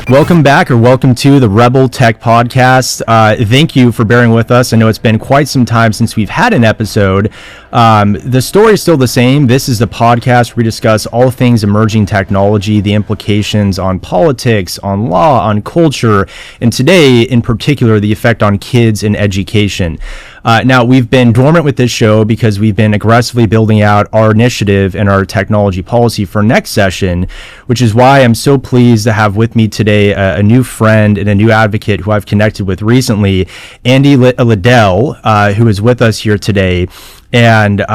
Welcome back, or welcome to the Rebel Tech Podcast. Thank you for bearing with us. I know it's been quite some time since we've had an episode. The story is still the same. This is the podcast where we discuss all things emerging technology, the implications on politics, on law, on culture, and today, in particular, the effect on kids and education. Now, we've been dormant with this show because we've been aggressively building out our initiative and our technology policy for next session, which is why I'm so pleased to have with me today a new friend and a new advocate who I've connected with recently, Andy Liddell, who is with us here today. And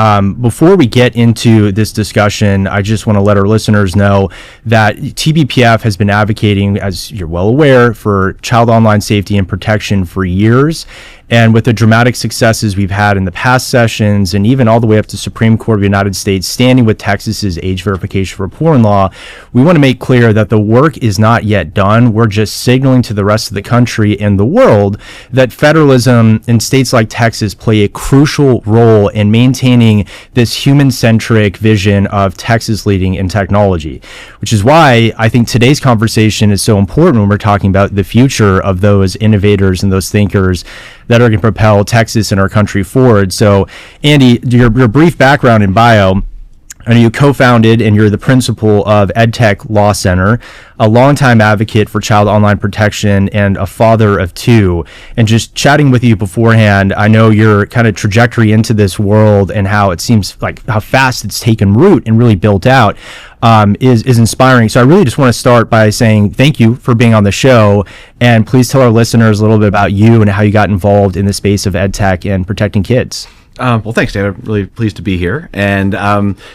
before we get into this discussion, I just want to let our listeners know that TBPF has been advocating, as you're well aware, for child online safety and protection for years. And with the dramatic successes we've had in the past sessions, and even all the way up to Supreme Court of the United States, standing with Texas's age verification for porn law, we want to make clear that the work is not yet done. We're just signaling to the rest of the country and the world that federalism in states like Texas play a crucial role in maintaining this human-centric vision of Texas leading in technology, which is why I think today's conversation is so important when we're talking about the future of those innovators and those thinkers that are going to propel Texas and our country forward. So, Andy, your brief background in bio. I know you co-founded and you're the principal of EdTech Law Center, a longtime advocate for child online protection and a father of two. And just chatting with you beforehand, I know your kind of trajectory into this world and how it seems like how fast it's taken root and really built out is inspiring. So I really just want to start by saying thank you for being on the show, and please tell our listeners a little bit about you and how you got involved in the space of EdTech and protecting kids. Well, thanks, David. Really pleased to be here. And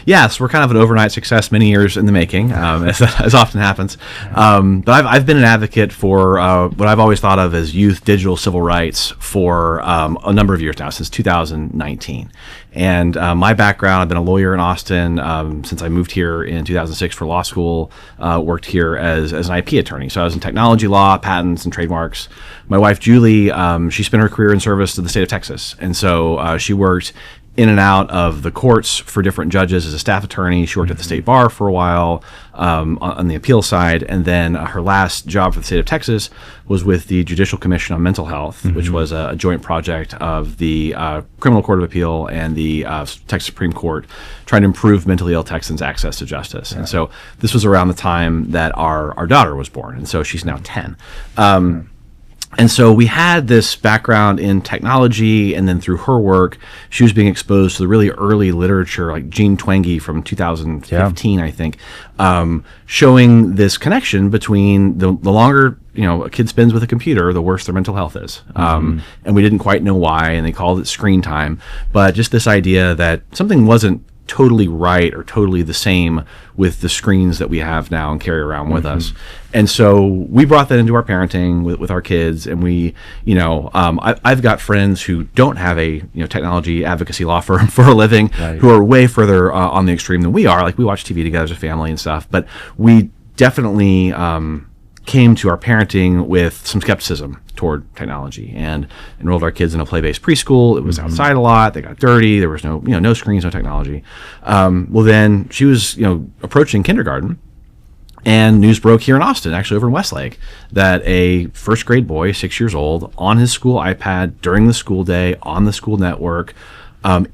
yes, we're kind of an overnight success, many years in the making, as often happens. But I've been an advocate for what I've always thought of as youth digital civil rights for a number of years now, since 2019. And my background, I've been a lawyer in Austin since I moved here in 2006 for law school, worked here as an IP attorney. So I was in technology law, patents, and trademarks. My wife, Julie, she spent her career in service to the state of Texas. And so she worked in and out of the courts for different judges as a staff attorney. She worked at the state bar for a while on the appeal side. And then her last job for the state of Texas was with the Judicial Commission on Mental Health, which was a joint project of the Criminal Court of Appeal and the Texas Supreme Court, trying to improve mentally ill Texans' access to justice. And so this was around the time that our daughter was born. And so she's now 10. And so we had this background in technology, and then through her work, she was being exposed to the really early literature, like Jean Twenge from 2015, I think, showing this connection between the longer a kid spends with a computer, the worse their mental health is. And we didn't quite know why, and they called it screen time. But just this idea that something wasn't totally right or totally the same with the screens that we have now and carry around with us. And so we brought that into our parenting with our kids. And we, I've got friends who don't have a technology advocacy law firm for a living, who are way further on the extreme than we are. Like, we watch TV together as a family and stuff, but we definitely came to our parenting with some skepticism toward technology, and enrolled our kids in a play-based preschool. It was outside a lot. They got dirty. There was no screens, no technology. Well, then she was approaching kindergarten, and news broke here in Austin, actually over in Westlake, that a first grade boy, 6 years old, on his school iPad during the school day on the school network,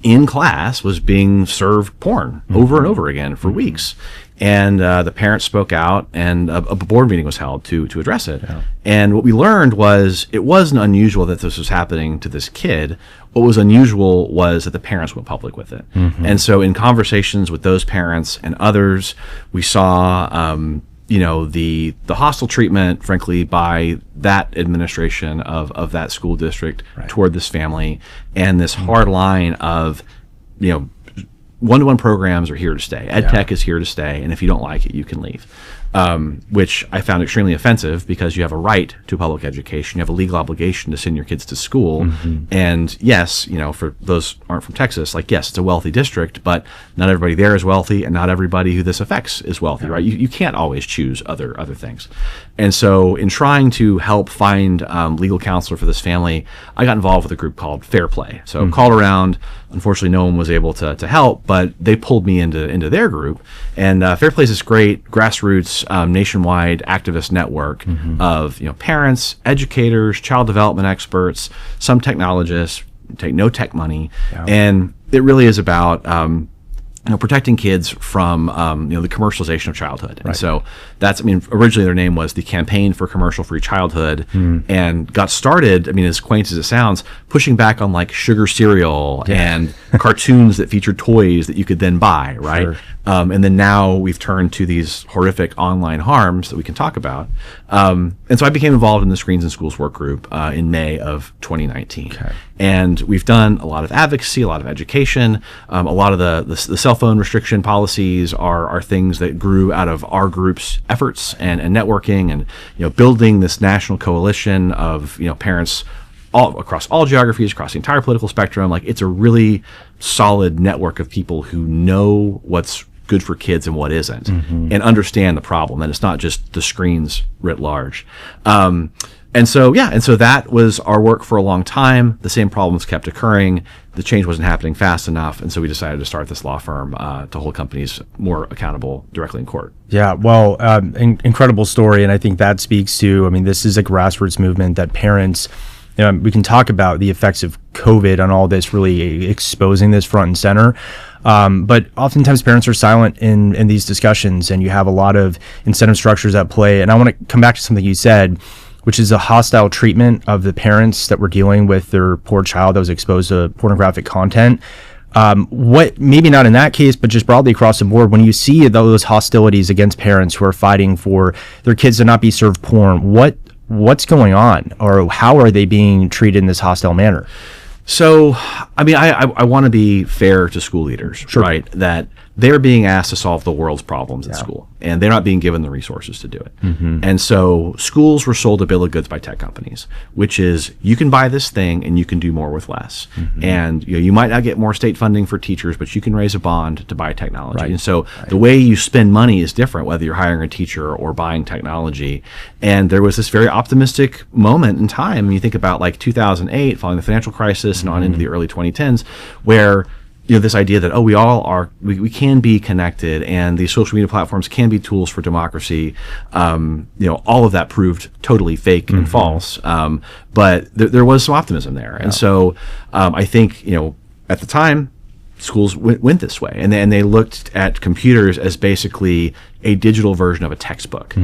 in class, was being served porn over and over again for weeks. And the parents spoke out, and a board meeting was held to address it. And what we learned was it wasn't unusual that this was happening to this kid. What was unusual was that the parents went public with it. And so in conversations with those parents and others, we saw the hostile treatment, frankly, by that administration of that school district toward this family, and this hard line of one-to-one programs are here to stay. EdTech is here to stay, and if you don't like it, you can leave. Which I found extremely offensive, because you have a right to public education. You have a legal obligation to send your kids to school. And yes, for those who aren't from Texas, yes, it's a wealthy district, but not everybody there is wealthy, and not everybody who this affects is wealthy, right? You can't always choose other things. And so in trying to help find legal counselor for this family, I got involved with a group called Fair Play. So called around. Unfortunately, no one was able to help, but they pulled me into their group. And Fair Play is this great grassroots nationwide activist network of parents, educators, child development experts, some technologists, take no tech money, and it really is about protecting kids from the commercialization of childhood. And so that's, originally their name was the Campaign for Commercial-Free Childhood, and got started, as quaint as it sounds, pushing back on like sugar cereal and cartoons that featured toys that you could then buy, right? Sure. And then now we've turned to these horrific online harms that we can talk about. And so I became involved in the Screens in Schools work group in May of 2019. Okay. And we've done a lot of advocacy, a lot of education. A lot of the cell phone restriction policies are things that grew out of our group's efforts and networking and building this national coalition of parents all across all geographies, across the entire political spectrum. Like, it's a really solid network of people who know what's good for kids and what isn't, and understand the problem. And it's not just the screens writ large. And so that was our work for a long time. The same problems kept occurring. The change wasn't happening fast enough. And so we decided to start this law firm to hold companies more accountable directly in court. Yeah, well, incredible story. And I think that speaks to, this is a grassroots movement that parents, we can talk about the effects of COVID on all this, really exposing this front and center. But oftentimes parents are silent in these discussions, and you have a lot of incentive structures at play. And I want to come back to something you said, which is a hostile treatment of the parents that were dealing with their poor child that was exposed to pornographic content. What, maybe not in that case, but just broadly across the board, when you see those hostilities against parents who are fighting for their kids to not be served porn, what's going on, or how are they being treated in this hostile manner? So, I want to be fair to school leaders, sure, right? That they're being asked to solve the world's problems at school, and they're not being given the resources to do it. And so schools were sold a bill of goods by tech companies, which is, you can buy this thing and you can do more with less. And you might not get more state funding for teachers, but you can raise a bond to buy technology. Right. And so the way you spend money is different, whether you're hiring a teacher or buying technology. And there was this very optimistic moment in time. You think about like 2008, following the financial crisis, and on into the early 2010s, where this idea that, we can be connected, and these social media platforms can be tools for democracy. All of that proved totally fake and false. But there was some optimism there. And so I think, at the time, schools went this way, and they looked at computers as basically a digital version of a textbook,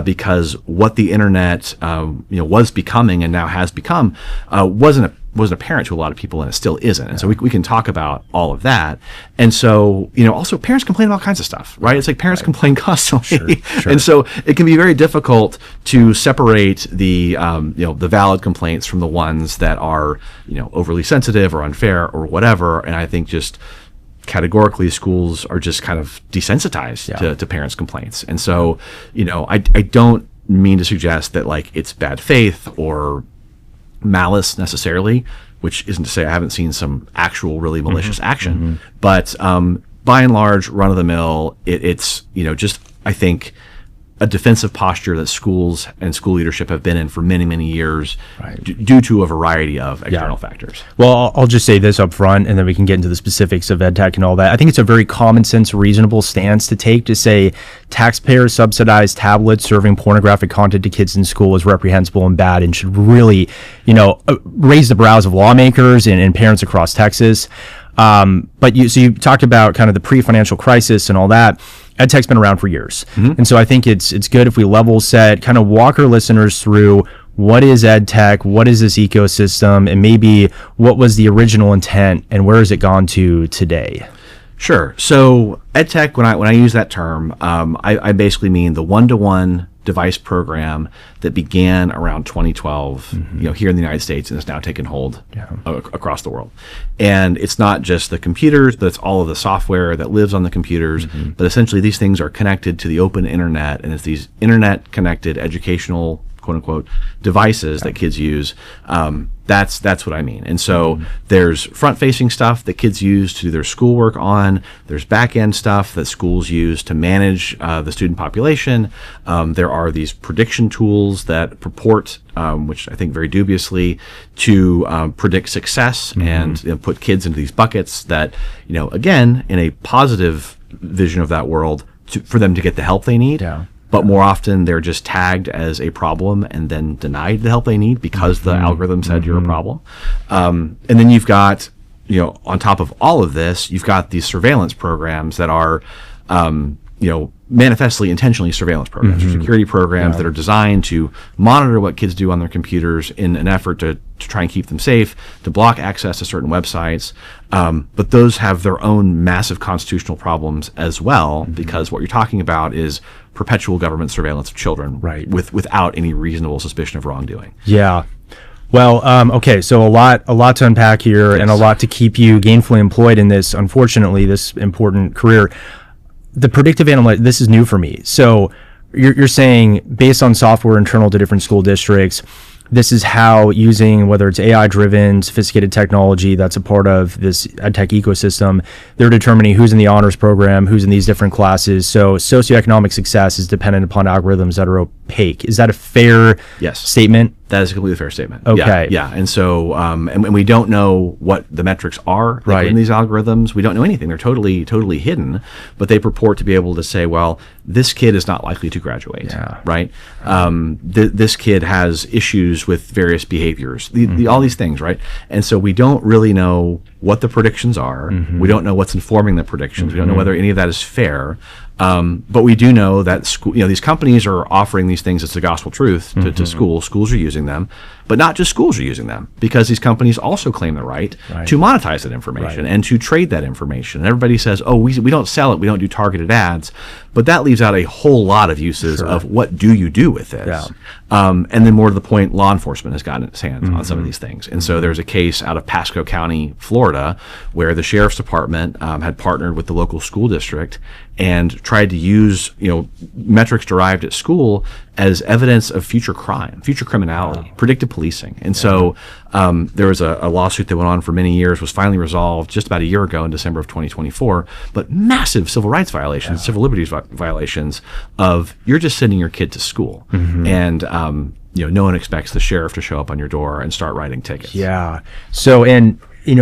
because what the internet was becoming and now has become wasn't apparent to a lot of people, and it still isn't. And so we can talk about all of that. And so also parents complain about all kinds of stuff, right? It's like parents complain constantly. Sure. And so it can be very difficult to separate the the valid complaints from the ones that are overly sensitive or unfair or whatever. And I think just categorically, schools are just kind of desensitized to parents' complaints. And so I don't mean to suggest that like it's bad faith or malice necessarily, which isn't to say I haven't seen some actual really malicious action, but by and large, run of the mill, it's just, I think, a defensive posture that schools and school leadership have been in for many, many years, due to a variety of external factors. Well, I'll just say this up front, and then we can get into the specifics of EdTech and all that. I think it's a very common sense, reasonable stance to take to say taxpayer subsidized tablets serving pornographic content to kids in school is reprehensible and bad, and should really, raise the brows of lawmakers and parents across Texas. But you talked about kind of the pre-financial crisis and all that. EdTech's been around for years. And so I think it's good if we level set, kind of walk our listeners through what is EdTech, what is this ecosystem, and maybe what was the original intent and where has it gone to today? Sure. So EdTech, when I use that term, I basically mean the one-to-one device program that began around 2012, here in the United States, and has now taken hold across the world. And it's not just the computers, but it's all of the software that lives on the computers. But essentially, these things are connected to the open internet, and it's these internet-connected educational, quote unquote devices that kids use. That's what I mean. And so there's front-facing stuff that kids use to do their schoolwork on. There's back-end stuff that schools use to manage the student population. There are these prediction tools that purport, which I think very dubiously, to predict success and put kids into these buckets that, again, in a positive vision of that world, for them to get the help they need. Yeah. But more often, they're just tagged as a problem and then denied the help they need because the algorithm said you're a problem. And then you've got, on top of all of this, you've got these surveillance programs that are, manifestly, intentionally surveillance programs or security programs that are designed to monitor what kids do on their computers in an effort to try and keep them safe, to block access to certain websites. But those have their own massive constitutional problems as well, because what you're talking about is perpetual government surveillance of children without any reasonable suspicion of wrongdoing. Yeah. Well, okay, so a lot to unpack here, and a lot to keep you gainfully employed in this, unfortunately, this important career. The predictive analytics, this is new for me. So you're saying, based on software internal to different school districts, this is how, using whether it's AI-driven, sophisticated technology that's a part of this EdTech ecosystem, they're determining who's in the honors program, who's in these different classes. So socioeconomic success is dependent upon algorithms that are opaque. Is that a fair statement? That is a completely fair statement. Okay. Yeah. And so, and we don't know what the metrics are in these algorithms. We don't know anything. They're totally hidden, but they purport to be able to say, well, this kid is not likely to graduate, right? This kid has issues with various behaviors, all these things, right? And so we don't really know what the predictions are. We don't know what's informing the predictions. We don't know whether any of that is fair. But we do know that these companies are offering these things as the gospel truth to schools. Schools are using them, but not just schools are using them, because these companies also claim the right to monetize that information and to trade that information. And everybody says, oh, we don't sell it. We don't do targeted ads. But that leaves out a whole lot of uses of what do you do with this. And then more to the point, law enforcement has gotten its hands on some of these things. And so there's a case out of Pasco County, Florida, where the sheriff's department had partnered with the local school district and tried to use metrics derived at school as evidence of future crime, future criminality, predictive policing. And so there was a lawsuit that went on for many years, was finally resolved just about a year ago in December of 2024, but massive civil rights violations, civil liberties violations of, you're just sending your kid to school. And no one expects the sheriff to show up on your door and start writing tickets. Yeah. So, and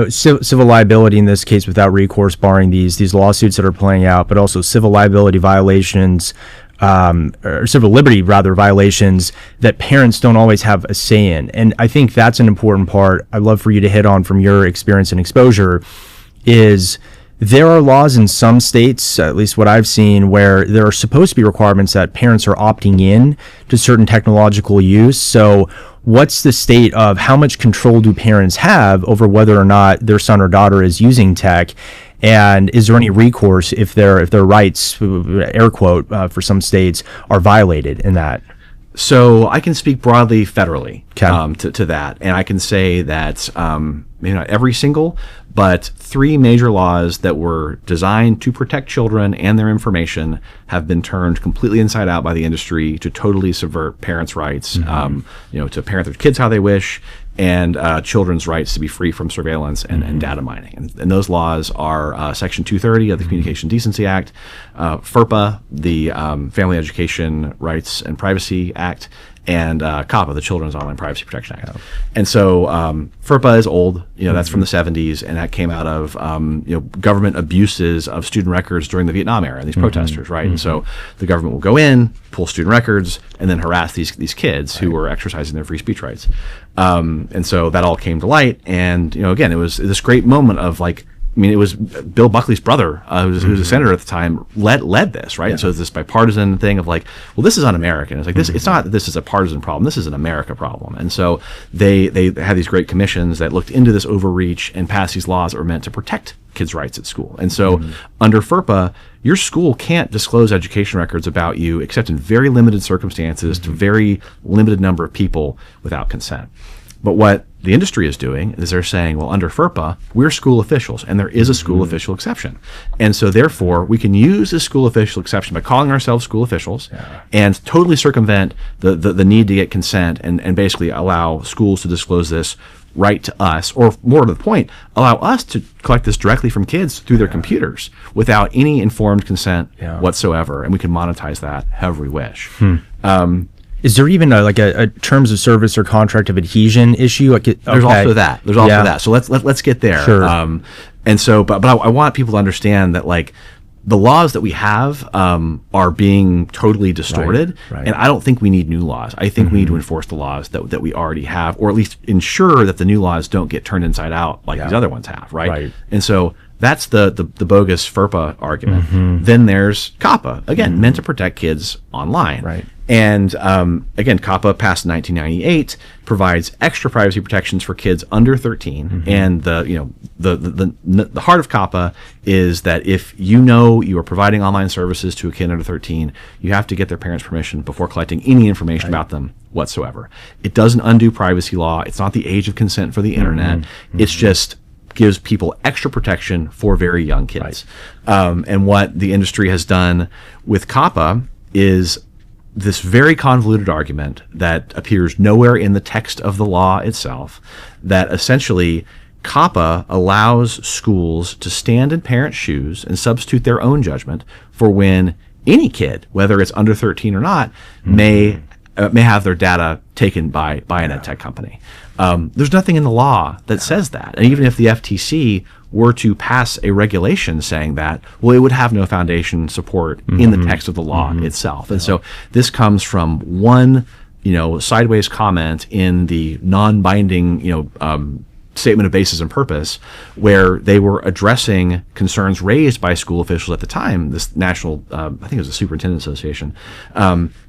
civil liability in this case without recourse, barring these lawsuits that are playing out, but also civil liability violations, or civil liberty rather violations that parents don't always have a say in. And I think that's an important part I'd love for you to hit on from your experience and exposure. Is there are laws in some states, at least what I've seen, where there are supposed to be requirements that parents are opting in to certain technological use. So what's the state of how much control do parents have over whether or not their son or daughter is using tech? And is there any recourse if their rights, air quote, for some states are violated in that? So I can speak broadly federally to that. And I can say that maybe not every single, but 3 major laws that were designed to protect children and their information have been turned completely inside out by the industry to totally subvert parents' rights, to parent their kids how they wish, and children's rights to be free from surveillance and data mining. And those laws are Section 230 of the Communication Decency Act, FERPA, the Family Education Rights and Privacy Act, and COPPA, the Children's Online Privacy Protection Act. And so FERPA is old, that's from the 70s, and that came out of government abuses of student records during the Vietnam era, these protesters, right? And so the government will go in, pull student records, and then harass these kids who were exercising their free speech rights. And so that all came to light, and again, it was this great moment of it was Bill Buckley's brother, who was a senator at the time, led this, right? And so it's this bipartisan thing of well, this is un-American. It's this. It's not that this is a partisan problem. This is an America problem. And so they had these great commissions that looked into this overreach and passed these laws that were meant to protect kids' rights at school. And so under FERPA, your school can't disclose education records about you except in very limited circumstances to very limited number of people without consent. But what the industry is doing is they're saying, well, under FERPA, we're school officials, and there is a school official exception. And so therefore, we can use this school official exception by calling ourselves school officials and totally circumvent the need to get consent and basically allow schools to disclose this right to us, or more to the point, allow us to collect this directly from kids through their computers without any informed consent whatsoever, and we can monetize that however we wish. Is there even a terms of service or contract of adhesion issue? There's also that. There's also that. So let's get there. Sure. And so, but I want people to understand that like the laws that we have are being totally distorted, and I don't think we need new laws. I think we need to enforce the laws that we already have, or at least ensure that the new laws don't get turned inside out like these other ones have, right? And so that's the bogus FERPA argument. Then there's COPPA, again, meant to protect kids online. And again, COPPA passed in 1998, provides extra privacy protections for kids under 13. And the heart of COPPA is that if you know you are providing online services to a kid under 13, you have to get their parents' permission before collecting any information about them whatsoever. It doesn't undo privacy law. It's not the age of consent for the internet. It's just gives people extra protection for very young kids. And what the industry has done with COPPA is this very convoluted argument that appears nowhere in the text of the law itself, that essentially COPPA allows schools to stand in parents' shoes and substitute their own judgment for when any kid, whether it's under 13 or not, may have their data taken by an EdTech company. There's nothing in the law that says that. And even if the FTC were to pass a regulation saying that, well, it would have no foundation support in the text of the law itself. And so this comes from one, sideways comment in the non-binding, statement of basis and purpose, where they were addressing concerns raised by school officials at the time, this national, I think it was the Superintendent Association,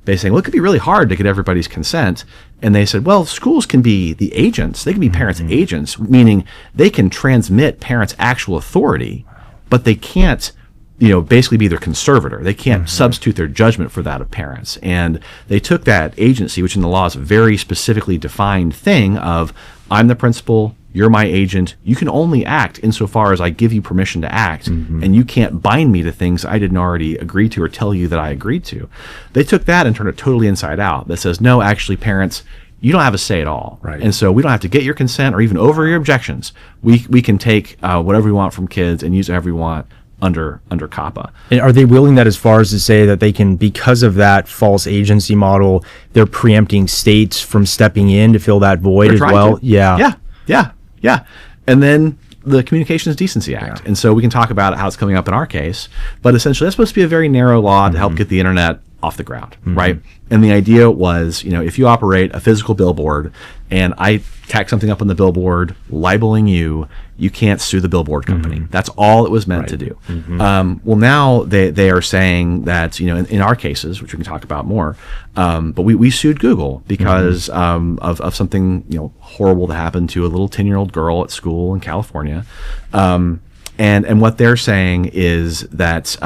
they saying, well, it could be really hard to get everybody's consent. And they said, well, schools can be the agents. They can be parents' agents, meaning they can transmit parents' actual authority, but they can't, basically be their conservator. They can't substitute their judgment for that of parents. And they took that agency, which in the law is a very specifically defined thing of, I'm the principal, you're my agent, you can only act insofar as I give you permission to act, and you can't bind me to things I didn't already agree to or tell you that I agreed to. They took that and turned it totally inside out. That says, no, actually, parents, you don't have a say at all. And so we don't have to get your consent or even over your objections. We can take whatever we want from kids and use whatever we want under COPPA. And are they willing that as far as to say that they can, because of that false agency model, they're preempting states from stepping in to fill that void as well? Yeah. And then the Communications Decency Act. And so we can talk about how it's coming up in our case, but essentially that's supposed to be a very narrow law to help get the internet off the ground, right? And the idea was, if you operate a physical billboard and I tack something up on the billboard libeling you, you can't sue the billboard company. That's all it was meant to do. Well, now they are saying that, in our cases, which we can talk about more, but we sued Google because of something, horrible that happened to a little 10-year-old girl at school in California. And what they're saying is that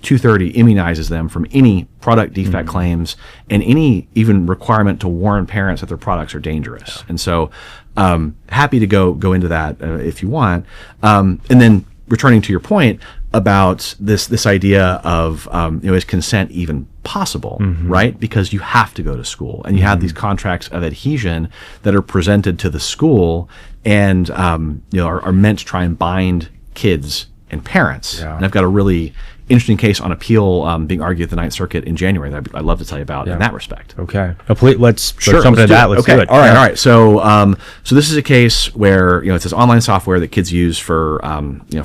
230 immunizes them from any product defect claims and any even requirement to warn parents that their products are dangerous. And so happy to go into that if you want. And then returning to your point about this idea of is consent even possible, right? Because you have to go to school and you have these contracts of adhesion that are presented to the school and are meant to try and bind kids and parents. And I've got a really interesting case on appeal being argued at the Ninth Circuit in January that I'd love to tell you about in that respect. Okay. Let's jump into that. Let's do it. All right. So this is a case where it's this online software that kids use for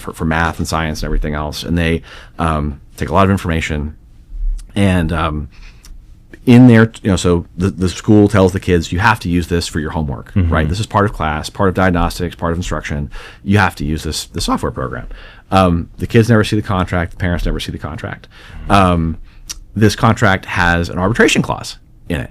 for math and science and everything else, and they take a lot of information, and in there, so the school tells the kids, you have to use this for your homework, right? This is part of class, part of diagnostics, part of instruction. You have to use this software program. The kids never see the contract. The parents never see the contract. This contract has an arbitration clause in it.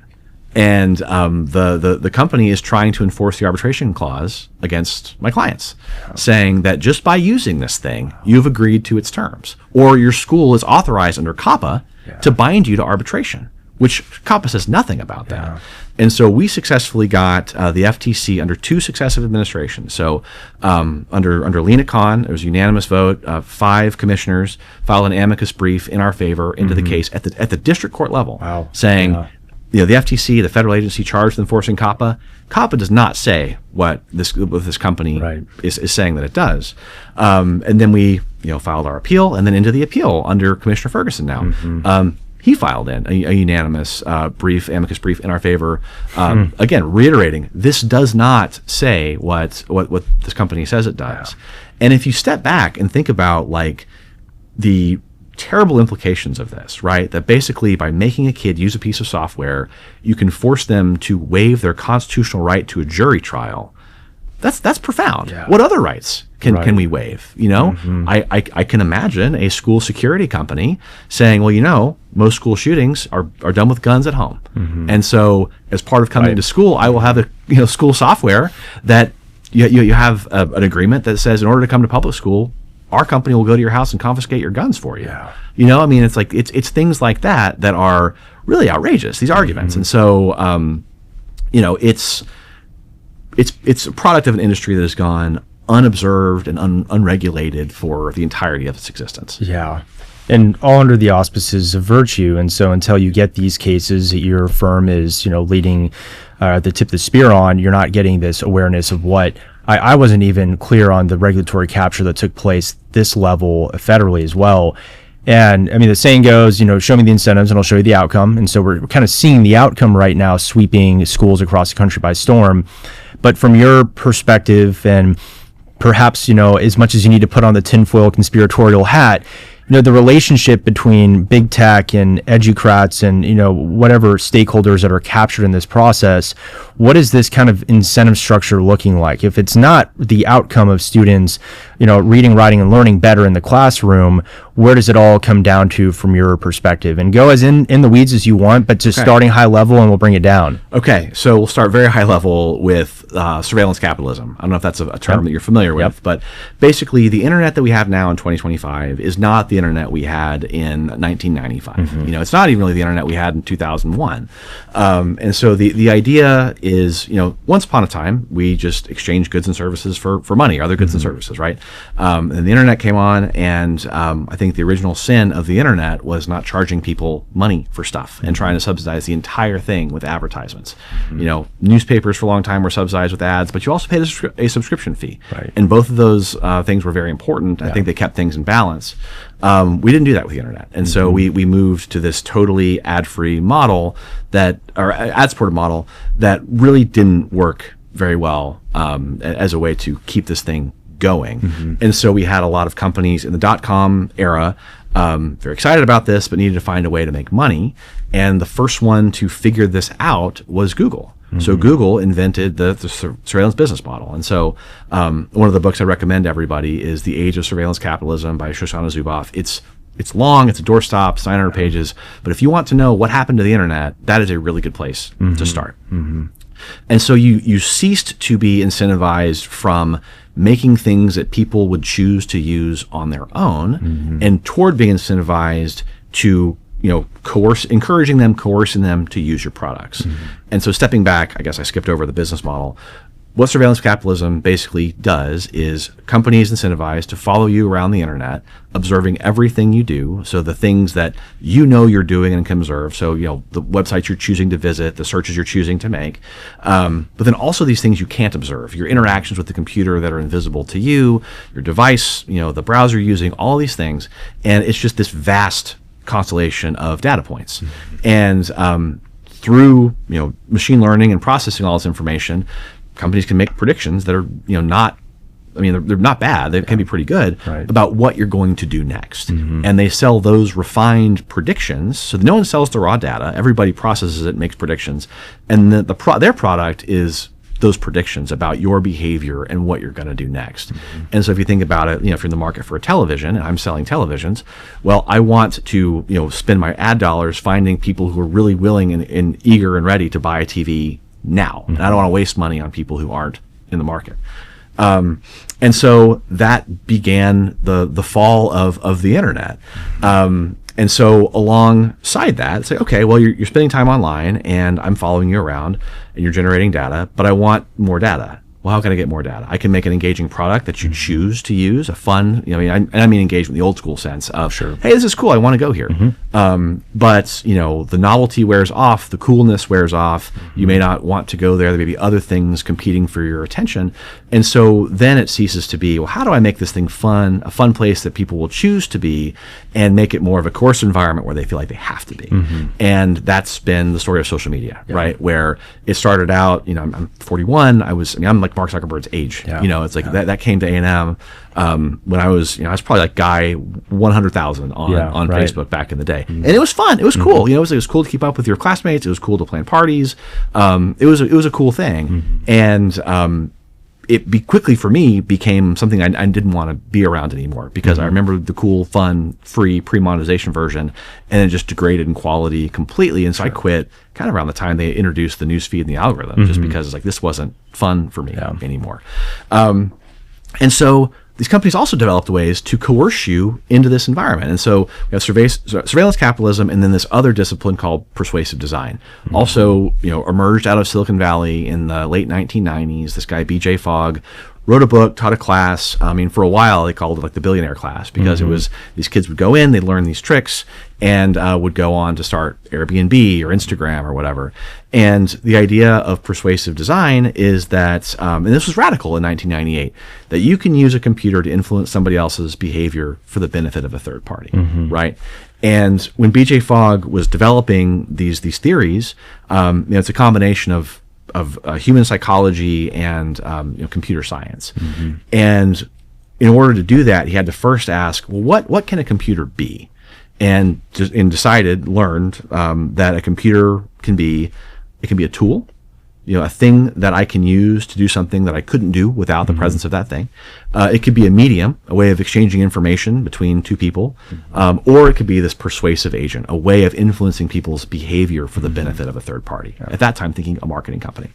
And the company is trying to enforce the arbitration clause against my clients, saying that just by using this thing, you've agreed to its terms, or your school is authorized under COPPA to bind you to arbitration, which COPPA says nothing about that. And so we successfully got the FTC under 2 successive administrations. So under Lena Khan, there was a unanimous vote. 5 commissioners filed an amicus brief in our favor into the case at the district court level, saying, the FTC, the federal agency charged with enforcing COPPA does not say what this company is saying that it does. And then we filed our appeal, and then into the appeal under Commissioner Ferguson now. He filed in a unanimous amicus brief in our favor, again, reiterating this does not say what this company says it does. And if you step back and think about like the terrible implications of this, right? That basically by making a kid use a piece of software, you can force them to waive their constitutional right to a jury trial. That's profound. What other rights can we waive? I can imagine a school security company saying, well, most school shootings are done with guns at home. And so as part of coming to school, I will have a school software that you have an agreement that says in order to come to public school, our company will go to your house and confiscate your guns for you. It's like it's things like that are really outrageous, these arguments. And so it's a product of an industry that has gone unobserved and unregulated for the entirety of its existence. And all under the auspices of virtue. And so until you get these cases that your firm is, leading the tip of the spear on, you're not getting this awareness of what I wasn't even clear on the regulatory capture that took place this level federally as well. And I mean, the saying goes, show me the incentives and I'll show you the outcome. And so we're kind of seeing the outcome right now, sweeping schools across the country by storm. But from your perspective, and perhaps, as much as you need to put on the tinfoil conspiratorial hat, the relationship between big tech and educrats and, whatever stakeholders that are captured in this process, what is this kind of incentive structure looking like? If it's not the outcome of students, reading, writing, and learning better in the classroom, where does it all come down to from your perspective? And go as in the weeds as you want, but just starting high level, and we'll bring it down. Okay, so we'll start very high level with surveillance capitalism. I don't know if that's a term that you're familiar with, but basically the internet that we have now in 2025 is not the internet we had in 1995. It's not even really the internet we had in 2001. And so the idea is, once upon a time, we just exchanged goods and services for money, or other goods and services, right? And the internet came on, and I think the original sin of the internet was not charging people money for stuff and trying to subsidize the entire thing with advertisements. Newspapers for a long time were subsidized with ads, but you also paid a subscription fee. And both of those things were very important. I think they kept things in balance. We didn't do that with the internet. And so we moved to this totally ad-free model or ad-supported model that really didn't work very well as a way to keep this thing going. And so we had a lot of companies in the dot-com era very excited about this, but needed to find a way to make money. And the first one to figure this out was Google. So Google invented the surveillance business model. And so one of the books I recommend to everybody is The Age of Surveillance Capitalism by Shoshana Zuboff. It's long, it's a doorstop, it's 900 pages. But if you want to know what happened to the internet, that is a really good place to start. And so you ceased to be incentivized from making things that people would choose to use on their own and toward being incentivized to coercing them to use your products. And so stepping back, I guess I skipped over the business model. What surveillance capitalism basically does is companies incentivize to follow you around the internet, observing everything you do. So the things that you're doing and can observe. So, the websites you're choosing to visit, the searches you're choosing to make. But then also these things you can't observe, your interactions with the computer that are invisible to you, your device, the browser you're using, all these things. And it's just this vast constellation of data points. And through, machine learning and processing all this information, companies can make predictions that are, they're not bad. They can be pretty good about what you're going to do next. And they sell those refined predictions. So no one sells the raw data. Everybody processes it, makes predictions. And their product is those predictions about your behavior and what you're going to do next. And so if you think about it, if you're in the market for a television and I'm selling televisions, well, I want to, spend my ad dollars finding people who are really willing and eager and ready to buy a TV now. And I don't want to waste money on people who aren't in the market. And so that began the fall of the internet. And And so alongside that, it's like, okay, well, you're spending time online and I'm following you around and you're generating data, but I want more data. Well, how can I get more data? I can make an engaging product that you choose to use, a fun, I mean engagement in the old school sense of, Sure. hey, this is cool, I want to go here. But, the novelty wears off, the coolness wears off. You may not want to go there. There may be other things competing for your attention. And so then it ceases to be, well, how do I make this thing fun, a fun place that people will choose to be, and make it more of a course environment where they feel like they have to be? And that's been the story of social media, right? Where it started out, I'm 41. I'm like Mark Zuckerberg's age. It's like that came to A&M when I was probably like guy 100,000 on right. Facebook back in the day, and it was fun. It was cool. It was cool to keep up with your classmates. It was cool to plan parties. It was a cool thing, and it quickly for me became something I didn't want to be around anymore, because I remember the cool, fun, free pre-monetization version, and it just degraded in quality completely. And so I quit kind of around the time they introduced the newsfeed and the algorithm, just because it's like, this wasn't fun for me anymore. And so these companies also developed ways to coerce you into this environment. And so we have surveillance capitalism, and then this other discipline called persuasive design. Also, emerged out of Silicon Valley in the late 1990s. This guy, B.J. Fogg, wrote a book, taught a class. For a while they called it like the billionaire class, because it was, these kids would go in, they'd learn these tricks, and would go on to start Airbnb or Instagram or whatever. And the idea of persuasive design is that, and this was radical in 1998, that you can use a computer to influence somebody else's behavior for the benefit of a third party, right? And when B.J. Fogg was developing these theories, it's a combination of human psychology and computer science. And in order to do that, he had to first ask, well, what can a computer be? And learned that a computer can be a tool, a thing that I can use to do something that I couldn't do without the presence of that thing. It could be a medium, a way of exchanging information between two people, or it could be this persuasive agent, a way of influencing people's behavior for the benefit of a third party. At that time, thinking a marketing company.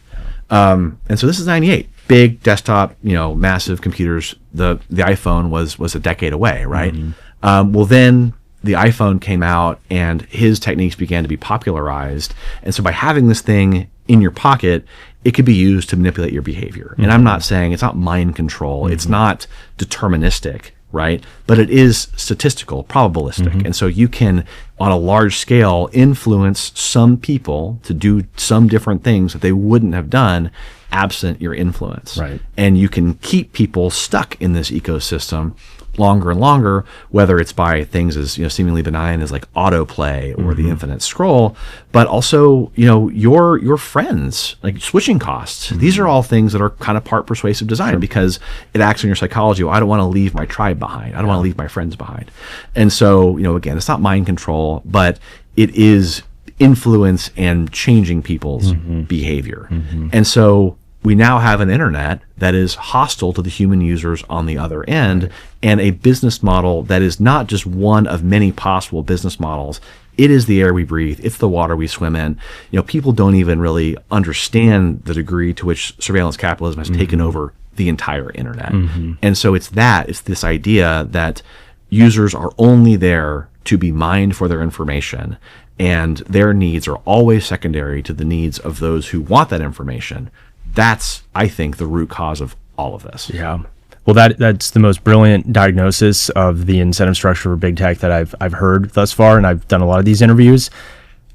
And so this is 98. Big desktop, massive computers. The iPhone was a decade away, right? Well, then the iPhone came out and his techniques began to be popularized. And so by having this thing in your pocket, it could be used to manipulate your behavior. And I'm not saying it's not mind control. It's not deterministic, right? But it is statistical, probabilistic. And so you can, on a large scale, influence some people to do some different things that they wouldn't have done absent your influence. Right. And you can keep people stuck in this ecosystem longer and longer, whether it's by things as seemingly benign as like autoplay or the infinite scroll, but also your friends, like switching costs. These are all things that are kind of part persuasive design, because it acts on your psychology. Well, I don't want to leave my tribe behind. I don't want to leave my friends behind. And so again, it's not mind control, but it is influence and changing people's behavior. And so we now have an internet that is hostile to the human users on the other end, and a business model that is not just one of many possible business models. It is the air we breathe. It's the water we swim in. People don't even really understand the degree to which surveillance capitalism has taken over the entire internet. And so it's this idea that users are only there to be mined for their information, and their needs are always secondary to the needs of those who want that information. That's, I think, the root cause of all of this. Yeah. Well, that's the most brilliant diagnosis of the incentive structure for big tech that I've heard thus far, and I've done a lot of these interviews.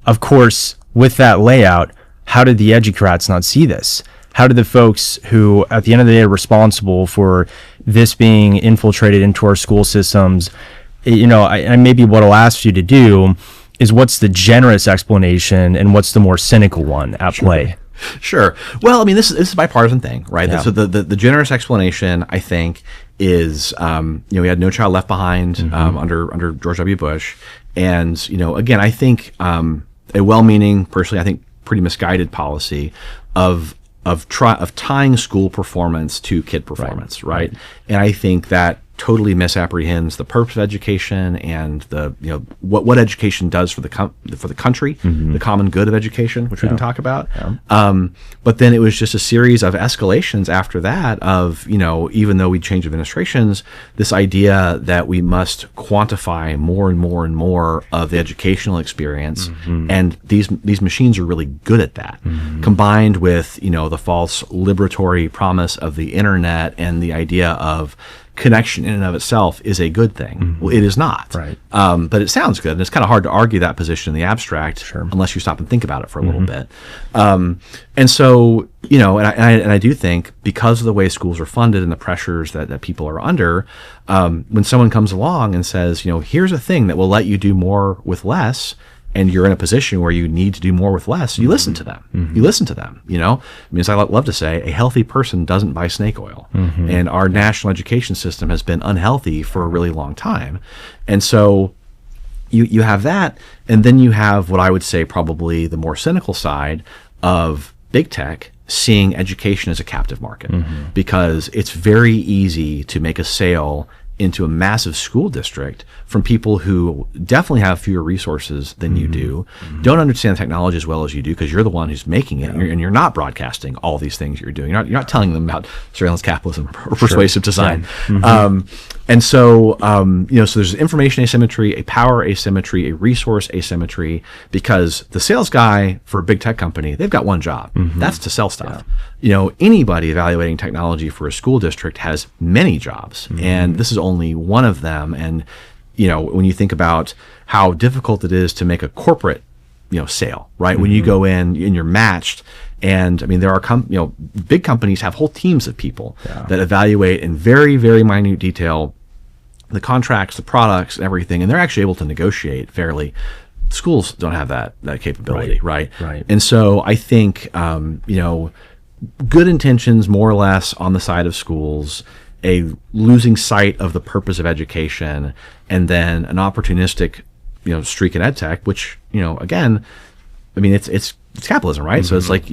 Of course, with that layout, how did the educrats not see this? How did the folks who, at the end of the day, are responsible for this being infiltrated into our school systems, and maybe what I'll ask you to do is, what's the generous explanation and what's the more cynical one at play? Sure. Well, this is a bipartisan thing, right? Yeah. So the generous explanation, I think, is we had No Child Left Behind under George W. Bush, and again, I think a well-meaning, personally, I think pretty misguided policy of tying school performance to kid performance, right? And I think that totally misapprehends the purpose of education and the what education does for the country, the common good of education, which we can talk about. But then it was just a series of escalations after that of even though we changed administrations, this idea that we must quantify more and more and more of the educational experience, and these machines are really good at that, combined with the false liberatory promise of the internet and the idea of connection in and of itself is a good thing. Well, it is not. Right. But it sounds good, and it's kind of hard to argue that position in the abstract unless you stop and think about it for a little bit. And so, and I do think because of the way schools are funded and the pressures that people are under, when someone comes along and says, here's a thing that will let you do more with less, and you're in a position where you need to do more with less, you listen to them. You listen to them, as I love to say, a healthy person doesn't buy snake oil. And our national education system has been unhealthy for a really long time. And so you have that, and then you have what I would say probably the more cynical side of big tech seeing education as a captive market, because it's very easy to make a sale into a massive school district from people who definitely have fewer resources than you do, don't understand technology as well as you do because you're the one who's making it, and you're not broadcasting all these things you're doing. You're not telling them about surveillance capitalism or persuasive design. And so, so there's information asymmetry, a power asymmetry, a resource asymmetry, because the sales guy for a big tech company, they've got one job. That's to sell stuff. Anybody evaluating technology for a school district has many jobs, and this is only one of them. And, when you think about how difficult it is to make a corporate, sale, right? When you go in and you're matched, and there are, big companies have whole teams of people that evaluate in very, very minute detail the contracts, the products, and everything, and they're actually able to negotiate fairly. Schools don't have that capability, right? And so I think, good intentions more or less on the side of schools, a losing sight of the purpose of education, and then an opportunistic, streak in EdTech, which, again, it's capitalism, right? So it's like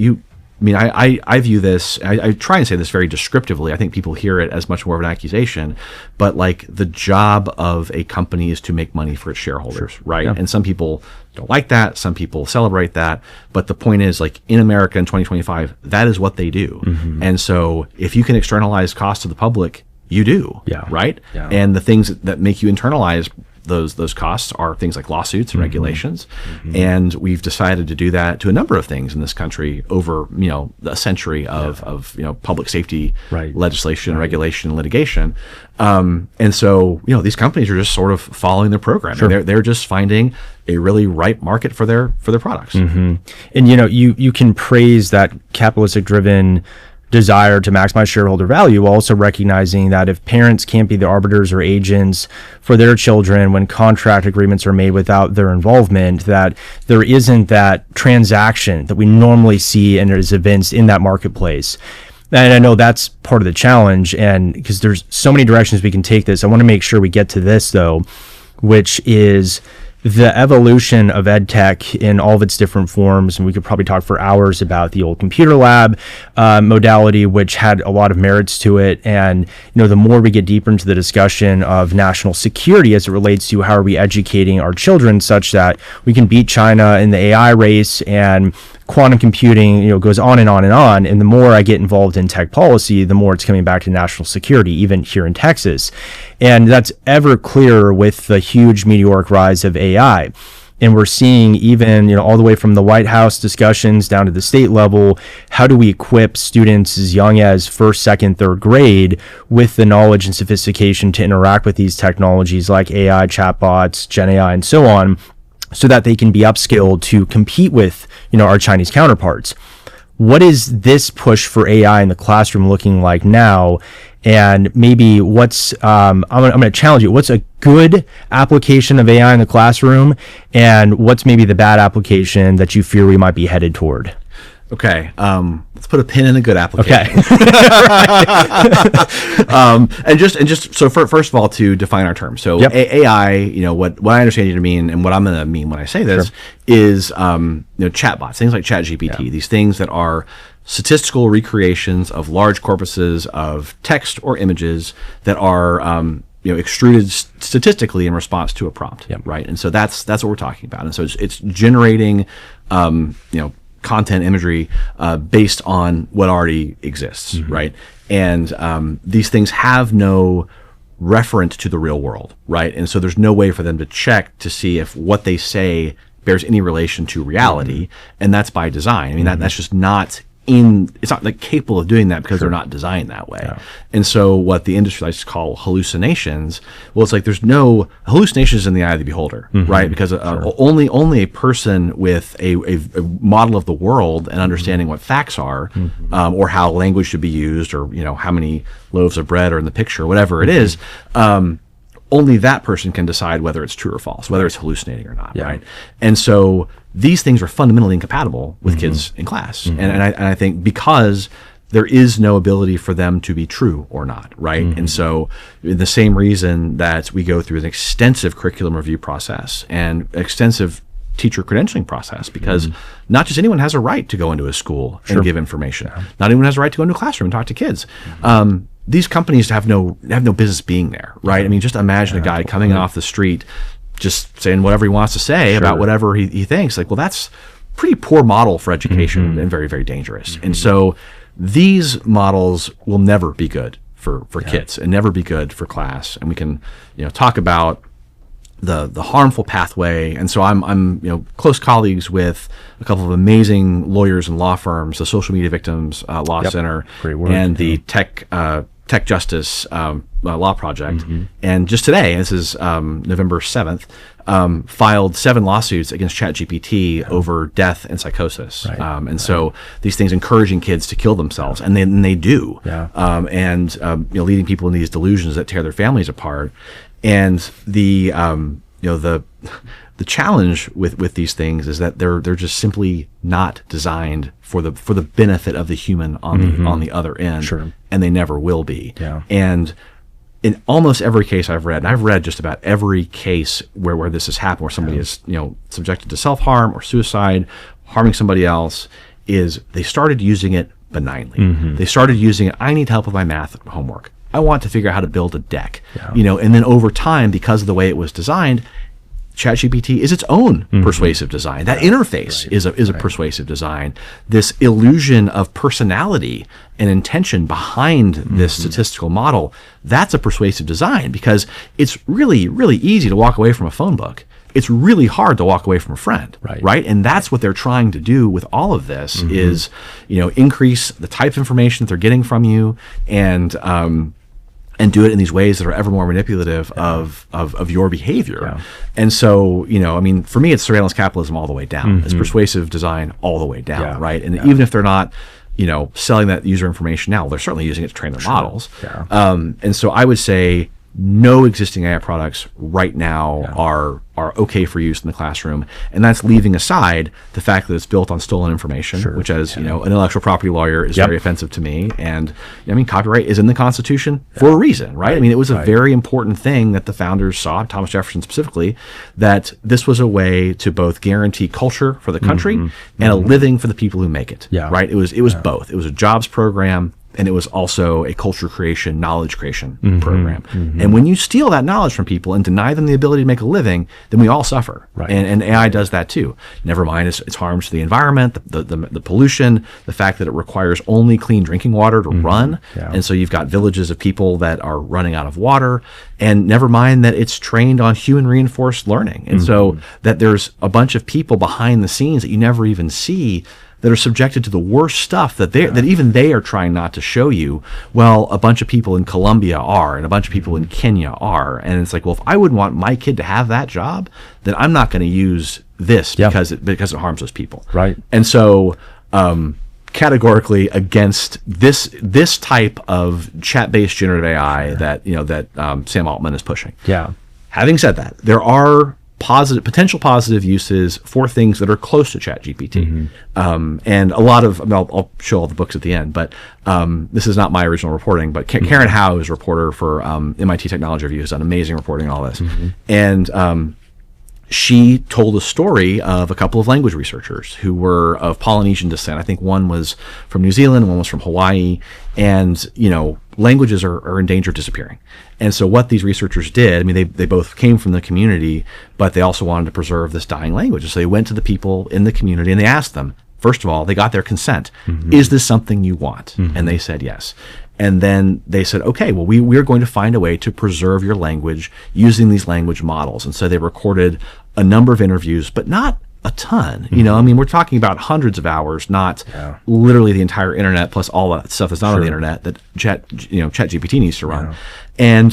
I view this, I try and say this very descriptively. I think people hear it as much more of an accusation, but like the job of a company is to make money for its shareholders, right? And some people don't like that. Some people celebrate that. But the point is, like, in America in 2025, that is what they do. And so if you can externalize costs to the public, you do, right? And the things that make you internalize those costs are things like lawsuits and regulations, and we've decided to do that to a number of things in this country over a century of public safety legislation, regulation, and litigation, and so these companies are just sort of following their program. They're just finding a really ripe market for their products. And you can praise that capitalistic driven desire to maximize shareholder value, while also recognizing that if parents can't be the arbiters or agents for their children when contract agreements are made without their involvement, that there isn't that transaction that we normally see and is evinced in that marketplace. And I know that's part of the challenge, and because there's so many directions we can take this, I want to make sure we get to this though, which is the evolution of EdTech in all of its different forms. And we could probably talk for hours about the old computer lab modality, which had a lot of merits to it. And, the more we get deeper into the discussion of national security as it relates to how are we educating our children such that we can beat China in the AI race, and quantum computing, goes on and on and on. And the more I get involved in tech policy, the more it's coming back to national security, even here in Texas. And that's ever clearer with the huge meteoric rise of AI. And we're seeing even, all the way from the White House discussions down to the state level, how do we equip students as young as first, second, third grade with the knowledge and sophistication to interact with these technologies like AI, chatbots, Gen AI, and so on, so that they can be upskilled to compete with, our Chinese counterparts. What is this push for AI in the classroom looking like now? And maybe what's, I'm going to challenge you. What's a good application of AI in the classroom? And what's maybe the bad application that you fear we might be headed toward? Okay, let's put a pin in a good application. Okay. And just so first of all, to define our terms. So AI, what I understand you to mean, and what I'm going to mean when I say this is, chatbots, things like ChatGPT, these things that are statistical recreations of large corpuses of text or images that are extruded statistically in response to a prompt, right? And so that's what we're talking about. And so it's generating, content imagery based on what already exists, right? And these things have no referent to the real world, right? And so there's no way for them to check to see if what they say bears any relation to reality, and that's by design. I mean, that's just not it's not like capable of doing that because they're not designed that way. And so what the industry likes to call hallucinations, well, it's like there's no hallucinations in the eye of the beholder, right? Because only a person with a model of the world and understanding what facts are, or how language should be used, or how many loaves of bread are in the picture, whatever it is, only that person can decide whether it's true or false, whether it's hallucinating or not, right? And so these things are fundamentally incompatible with kids in class. And I think because there is no ability for them to be true or not, right? And so the same reason that we go through an extensive curriculum review process and extensive teacher credentialing process, because not just anyone has a right to go into a school and give information. Not anyone has a right to go into a classroom and talk to kids. These companies have no business being there, right? I mean, just imagine a guy coming off the street just saying whatever he wants to say about whatever he thinks. Like, well, that's pretty poor model for education and very, very dangerous. And so these models will never be good for kids and never be good for class. And we can talk about the harmful pathway. And so I'm close colleagues with a couple of amazing lawyers and law firms, the Social Media Victims Law Center, and the Tech Justice Law Project. And just today, this is November 7th, filed 7 lawsuits against ChatGPT over death and psychosis. So these things encouraging kids to kill themselves, and they do, leading people in these delusions that tear their families apart. And the challenge with these things is that they're just simply not designed for the benefit of the human on the other end, and they never will be. And in almost every case I've read, and I've read just about every case where this has happened, where somebody is subjected to self-harm or suicide, harming somebody else, is they started using it benignly. They started using it, I need help with my math homework. I want to figure out how to build a deck, and then over time, because of the way it was designed, ChatGPT is its own persuasive design. That interface is a persuasive design. This illusion of personality and intention behind this statistical model, that's a persuasive design, because it's really, really easy to walk away from a phone book. It's really hard to walk away from a friend, right? And that's what they're trying to do with all of this is, increase the type of information that they're getting from you, and do it in these ways that are ever more manipulative of your behavior. And so, for me, it's surveillance capitalism all the way down. It's persuasive design all the way down, right? And even if they're not, selling that user information now, they're certainly using it to train their models. And so I would say no existing AI products right now are okay for use in the classroom, and that's leaving aside the fact that it's built on stolen information, which, as an intellectual property lawyer, is very offensive to me. And copyright is in the Constitution for a reason, right? I mean, it was a very important thing that the founders saw, Thomas Jefferson specifically, that this was a way to both guarantee culture for the country and a living for the people who make it, right? It was both. It was a jobs program, and it was also a culture creation, knowledge creation program. And when you steal that knowledge from people and deny them the ability to make a living, then we all suffer. And AI does that too. Never mind its harms to the environment, the pollution, the fact that it requires only clean drinking water to run. And so you've got villages of people that are running out of water. And never mind that it's trained on human reinforced learning. And so that there's a bunch of people behind the scenes that you never even see that are subjected to the worst stuff that even they are trying not to show you. Well, a bunch of people in Colombia are, and a bunch of people in Kenya are. And it's like, well, if I would want my kid to have that job, then I'm not going to use this because it harms those people. And so categorically against this type of chat-based generative AI that Sam Altman is pushing. Having said that, there are potential positive uses for things that are close to ChatGPT, and a lot of I'll show all the books at the end, but this is not my original reporting, but Karen Howe is a reporter for MIT Technology Review, has done amazing reporting on all this, and she told a story of a couple of language researchers who were of Polynesian descent. I think one was from New Zealand, one was from Hawaii, and languages are in danger of disappearing. And so what these researchers did, I mean, they both came from the community, but they also wanted to preserve this dying language. So they went to the people in the community and they asked them, first of all, they got their consent. Is this something you want? And they said yes. And then they said, okay, well, we're going to find a way to preserve your language using these language models. And so they recorded a number of interviews, but not a ton. I mean, we're talking about hundreds of hours, not literally the entire internet plus all that stuff that's not on the internet that ChatGPT needs to run. And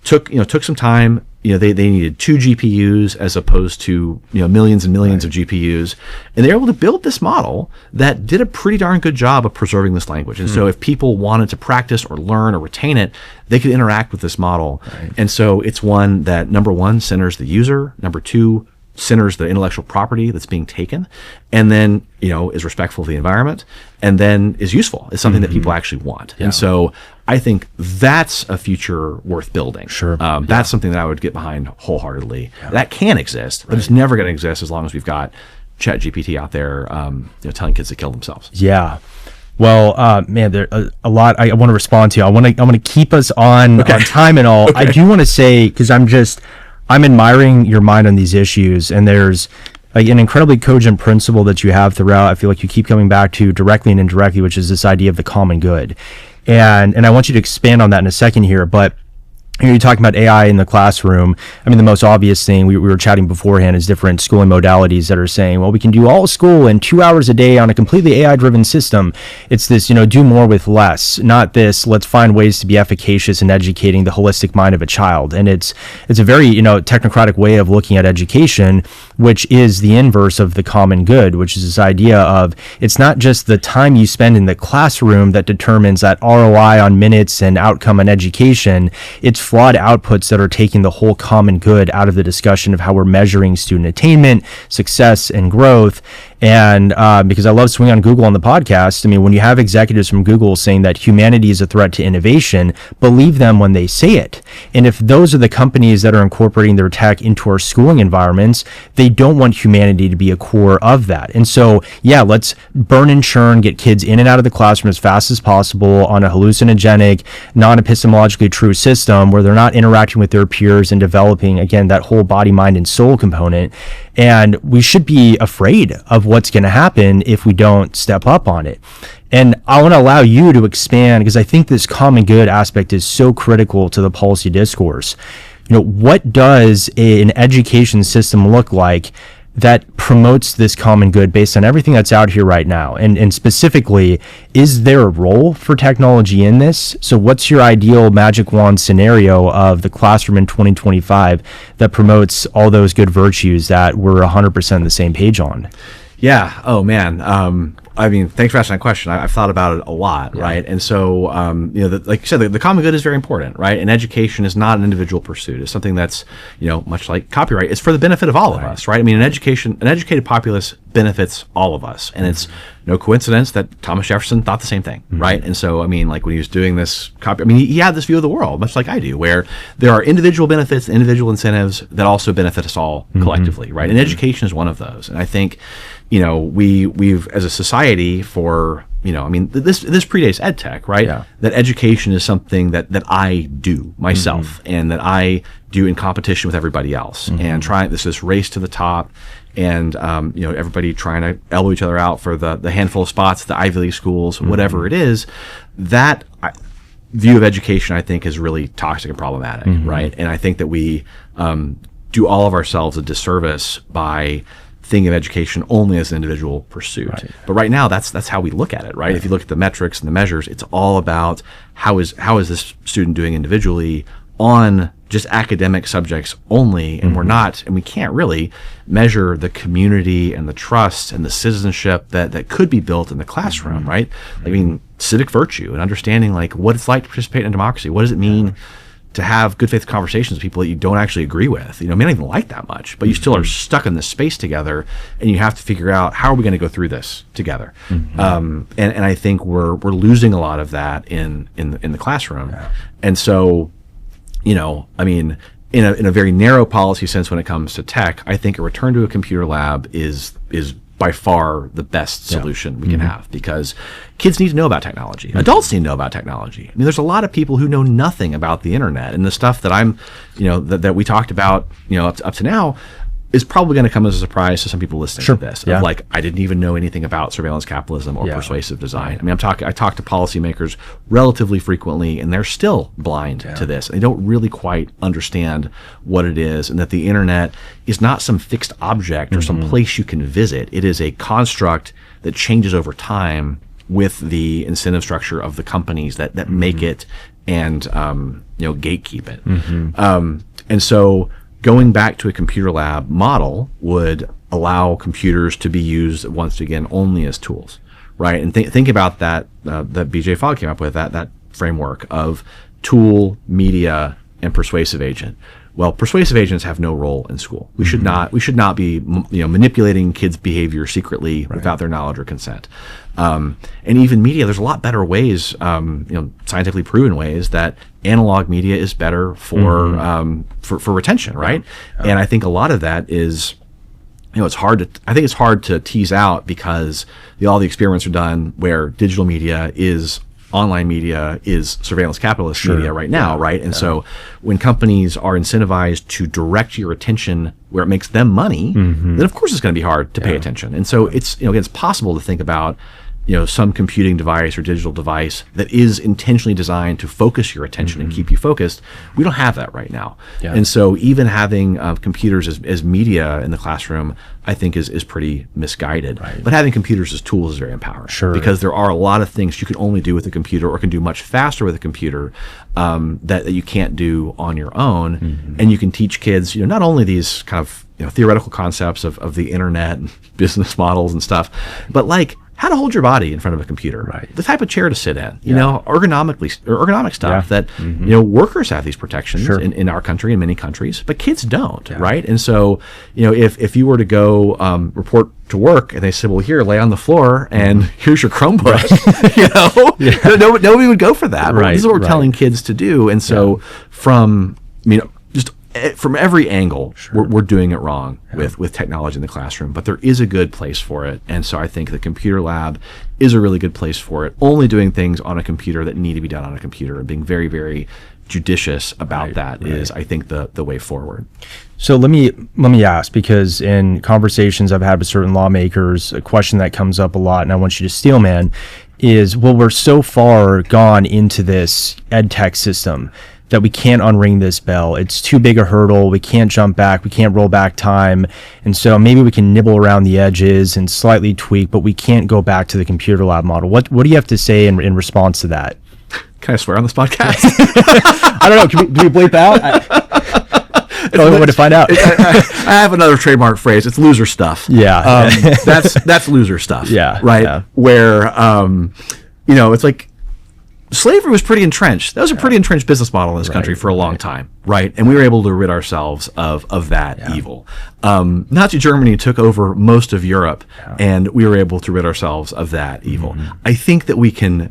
took some time. They needed 2 GPUs as opposed to millions and millions of GPUs, and they were able to build this model that did a pretty darn good job of preserving this language. And so if people wanted to practice or learn or retain it, they could interact with this model. And so it's one that, number one, centers the user, number two, centers the intellectual property that's being taken, and then is respectful of the environment, and then is useful. It's something that people actually want. And so I think that's a future worth building. That's something that I would get behind wholeheartedly. That can exist, but it's never going to exist as long as we've got ChatGPT out there telling kids to kill themselves. Well, man, there a lot I want to respond to. I want to keep us on time and all. I do want to say, because I'm admiring your mind on these issues, and there's an incredibly cogent principle that you have throughout. I feel like you keep coming back to directly and indirectly, which is this idea of the common good. And I want you to expand on that in a second here, but you're talking about AI in the classroom. I mean, the most obvious thing we were chatting beforehand is different schooling modalities that are saying, well, we can do all school in 2 hours a day on a completely AI-driven system. It's this, do more with less, not this, let's find ways to be efficacious in educating the holistic mind of a child. And it's a very, technocratic way of looking at education, which is the inverse of the common good, which is this idea of it's not just the time you spend in the classroom that determines that ROI on minutes and outcome on education. It's flawed outputs that are taking the whole common good out of the discussion of how we're measuring student attainment, success, and growth. And because I love Swing on Google on the podcast, I mean, when you have executives from Google saying that humanity is a threat to innovation, believe them when they say it. And if those are the companies that are incorporating their tech into our schooling environments, they don't want humanity to be a core of that. And so, let's burn and churn, get kids in and out of the classroom as fast as possible on a hallucinogenic, non-epistemologically true system where they're not interacting with their peers and developing, again, that whole body, mind, and soul component. And we should be afraid of what's going to happen if we don't step up on it. And I want to allow you to expand, because I think this common good aspect is so critical to the policy discourse. What does an education system look like that promotes this common good based on everything that's out here right now? And specifically, is there a role for technology in this? So what's your ideal magic wand scenario of the classroom in 2025 that promotes all those good virtues that we're 100% on the same page on? Yeah. Oh, man. I mean, thanks for asking that question. I've thought about it a lot, right? And so, like you said, the common good is very important, right? And education is not an individual pursuit. It's something that's, much like copyright, it's for the benefit of all of us, right? I mean, an educated populace benefits all of us. And it's no coincidence that Thomas Jefferson thought the same thing, right? And so, I mean, like when he was doing this he had this view of the world, much like I do, where there are individual benefits, individual incentives that also benefit us all collectively, right? And education is one of those. And I think, we've as a society for, this predates EdTech, right? That education is something that I do myself and that I do in competition with everybody else, and this race to the top, and everybody trying to elbow each other out for the handful of spots at the Ivy League schools, whatever it is. That view of education, I think, is really toxic and problematic, right? And I think that we do all of ourselves a disservice by thinking of education only as an individual pursuit. But right now, that's how we look at it, right? If you look at the metrics and the measures, it's all about how is this student doing individually on just academic subjects only, and we can't really measure the community and the trust and the citizenship that could be built in the classroom, right? I mean, civic virtue and understanding like what it's like to participate in democracy. What does it mean to have good faith conversations with people that you don't actually agree with? May not even like that much, but you still are stuck in this space together, and you have to figure out how are we going to go through this together. And I think we're losing a lot of that in the classroom. And so, I mean, in a very narrow policy sense when it comes to tech, I think a return to a computer lab is by far the best solution we can have, because kids need to know about technology. Adults need to know about technology. I mean, there's a lot of people who know nothing about the internet, and the stuff that that we talked about, up to now, is probably going to come as a surprise to some people listening to this. Of like, I didn't even know anything about surveillance capitalism or persuasive design. I mean, I talk to policymakers relatively frequently, and they're still blind to this. They don't really quite understand what it is, and that the internet is not some fixed object or some place you can visit. It is a construct that changes over time with the incentive structure of the companies that make it and gatekeep it. And so going back to a computer lab model would allow computers to be used, once again, only as tools, right? And think about that BJ Fogg came up with, that framework of tool, media, and persuasive agent. Well, persuasive agents have no role in school. We should not be manipulating kids' behavior secretly without their knowledge or consent. And even media, there's a lot better ways, scientifically proven ways, that analog media is better for retention, right? And I think a lot of that is, it's hard to tease out, because all the experiments are done where digital media is online media is surveillance capitalist media right now, right? And so when companies are incentivized to direct your attention where it makes them money, then of course it's going to be hard to pay attention. And so it's it's possible to think about some computing device or digital device that is intentionally designed to focus your attention and keep you focused. We don't have that right now. And so even having computers as media in the classroom, I think is pretty misguided. But having computers as tools is very empowering. Because there are a lot of things you can only do with a computer, or can do much faster with a computer, that you can't do on your own. And you can teach kids, not only these kind of theoretical concepts of the internet and business models and stuff, but like how to hold your body in front of a computer, the type of chair to sit in, ergonomic stuff that, workers have these protections in our country and many countries, but kids don't, right? And so, if you were to go report to work and they said, well, here, lay on the floor and here's your Chromebook, nobody would go for that. This is what we're telling kids to do. And so from every angle, we're doing it wrong with technology in the classroom, but there is a good place for it. And so I think the computer lab is a really good place for it, only doing things on a computer that need to be done on a computer, and being very, very judicious about that is, I think, the way forward. So let me ask, because in conversations I've had with certain lawmakers, a question that comes up a lot, and I want you to steal, man, is, well, we're so far gone into this EdTech system that we can't unring this bell. It's too big a hurdle. We can't jump back. We can't roll back time. And so maybe we can nibble around the edges and slightly tweak, but we can't go back to the computer lab model. What do you have to say in response to that? Can I swear on this podcast? I don't know. Can we bleep out? I don't know what to find out. I have another trademark phrase. It's loser stuff. That's loser stuff. Right. Yeah. Where, it's like, slavery was pretty entrenched. That was a pretty entrenched business model in this country for a long time, right? And we were able to rid ourselves of that evil. Nazi Germany took over most of Europe, and we were able to rid ourselves of that evil. I think that we can,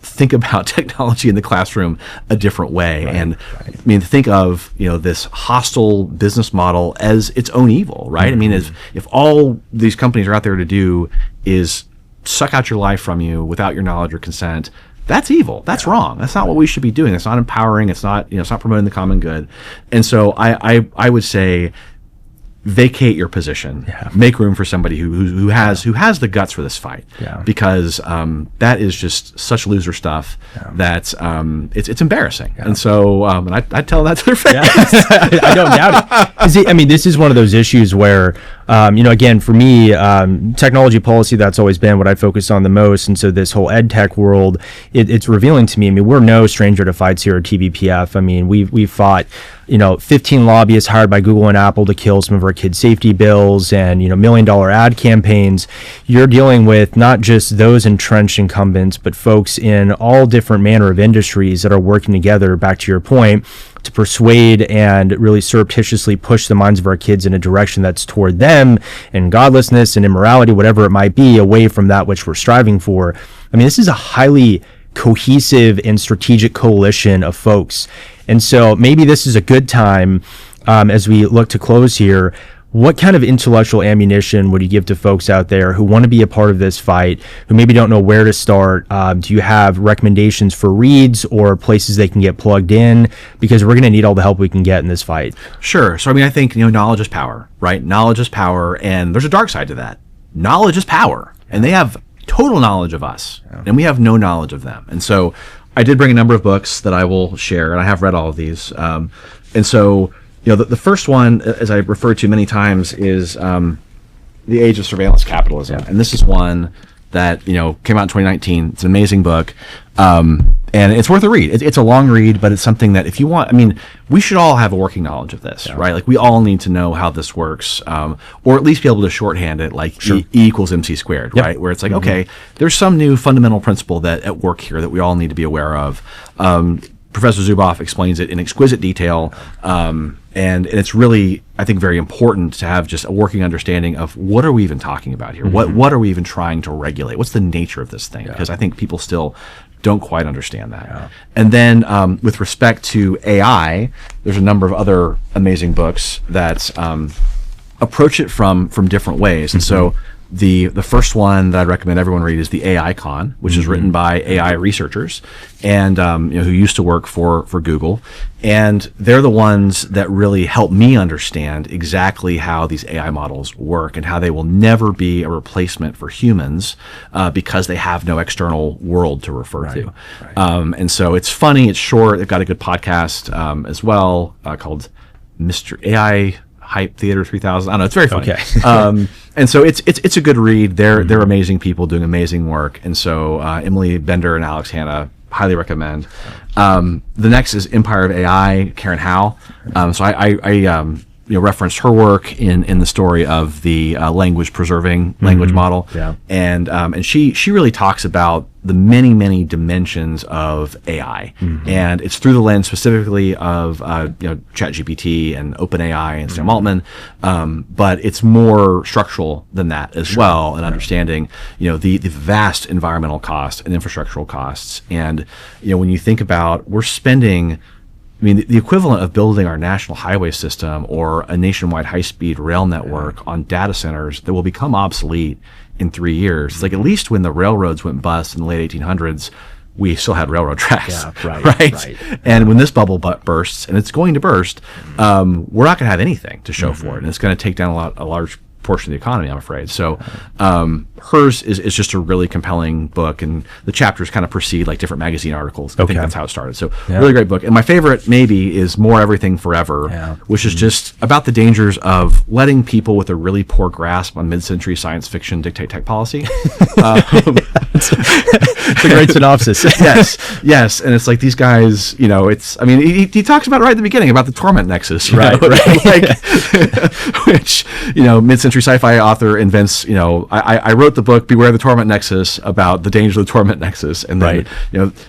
think about technology in the classroom a different way, and I mean, think of this hostile business model as its own evil, right? I mean, if all these companies are out there to do is suck out your life from you without your knowledge or consent, that's evil. That's wrong. That's not what we should be doing. It's not empowering. It's not, it's not promoting the common good. And so I would say, vacate your position. Make room for somebody who has the guts for this fight. Because that is just such loser stuff that it's embarrassing. And so and I tell them that to their face. I don't doubt it. I mean, this is one of those issues where again, for me, technology policy, that's always been what I focus on the most. And so this whole EdTech world, it's revealing to me. I mean, we're no stranger to fights here at TVPF. I mean, we've fought 15 lobbyists hired by Google and Apple to kill some of our kids' safety bills, and $1 million ad campaigns. You're dealing with not just those entrenched incumbents, but folks in all different manner of industries that are working together, back to your point, to persuade and really surreptitiously push the minds of our kids in a direction that's toward them and godlessness and immorality, whatever it might be, away from that which we're striving for. I mean, this is a highly cohesive and strategic coalition of folks. And so maybe this is a good time as we look to close here. What kind of intellectual ammunition would you give to folks out there who want to be a part of this fight, who maybe don't know where to start? Do you have recommendations for reads or places they can get plugged in? Because we're going to need all the help we can get in this fight. Sure. So, I mean, I think, knowledge is power, right? Knowledge is power, and there's a dark side to that. Knowledge is power, and they have total knowledge of us, and we have no knowledge of them. And so I did bring a number of books that I will share, and I have read all of these. And so, the first one, as I referred to many times, is The Age of Surveillance Capitalism. And this is one that, came out in 2019. It's an amazing book. And it's worth a read. It's a long read, but it's something that if you want, we should all have a working knowledge of this, right? Like we all need to know how this works, or at least be able to shorthand it like E equals MC squared, right? Where it's like, okay, there's some new fundamental principle that at work here that we all need to be aware of. Professor Zuboff explains it in exquisite detail, and it's really, I think, very important to have just a working understanding of what are we even talking about here? What are we even trying to regulate? What's the nature of this thing? Because I think people still don't quite understand that. And then with respect to AI, there's a number of other amazing books that approach it from different ways. And so the first one that I'd recommend everyone read is the AI Con, which is written by AI researchers and who used to work for Google. And they're the ones that really help me understand exactly how these AI models work and how they will never be a replacement for humans because they have no external world to refer to. And so it's funny, it's short. They've got a good podcast as well called Mr. AI Hype Theater 3000. I don't know. It's very funny. Okay. And so it's a good read. They're amazing people doing amazing work. And so Emily Bender and Alex Hanna, highly recommend. The next is Empire of AI, Karen Howe. So I referenced her work in the story of the language preserving language model. And she really talks about the many dimensions of AI, and it's through the lens specifically of ChatGPT and OpenAI and Sam Altman, but it's more structural than that as well, and understanding the vast environmental costs and infrastructural costs. And when you think about, we're spending, the equivalent of building our national highway system or a nationwide high-speed rail network on data centers that will become obsolete in 3 years. It's like, at least when the railroads went bust in the late 1800s, we still had railroad tracks, right? And when this bubble bursts, and it's going to burst, we're not going to have anything to show for it, and it's going to take down a large portion of the economy, I'm afraid. So hers is just a really compelling book, and the chapters kind of precede like different magazine articles. I think that's how it started. So really great book. And my favorite maybe is More Everything Forever, which is just about the dangers of letting people with a really poor grasp on mid-century science fiction dictate tech policy. It's a great synopsis. yes. And it's like these guys, he talks about it right at the beginning about the torment nexus, right? Which, mid-century sci-fi author invents, I wrote the book Beware the Torment Nexus about the danger of the torment nexus, and then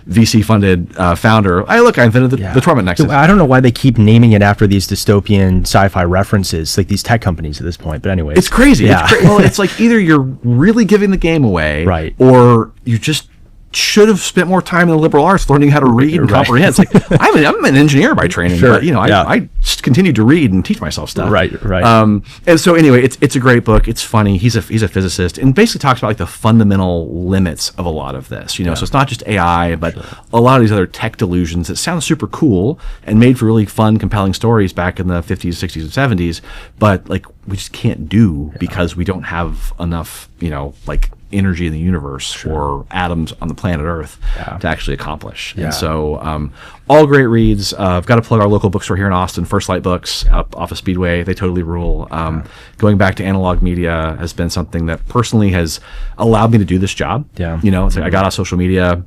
VC funded founder, I invented the torment nexus. I don't know why they keep naming it after these dystopian sci-fi references, like these tech companies at this point, but anyway, it's crazy. Well, it's like either you're really giving the game away, or you just should have spent more time in the liberal arts learning how to read and comprehend. It's like, I'm an engineer by training, but I just continue to read and teach myself stuff. And so anyway, it's a great book. It's funny. He's a physicist, and basically talks about like the fundamental limits of a lot of this. So it's not just AI, but a lot of these other tech delusions that sound super cool and made for really fun, compelling stories back in the 50s, 60s, and 70s, but like we just can't do because we don't have enough, energy in the universe or atoms on the planet Earth to actually accomplish. And so all great reads. I've got to plug our local bookstore here in Austin, First Light Books, up off of Speedway. They totally rule. Going back to analog media has been something that personally has allowed me to do this job. It's like I got off social media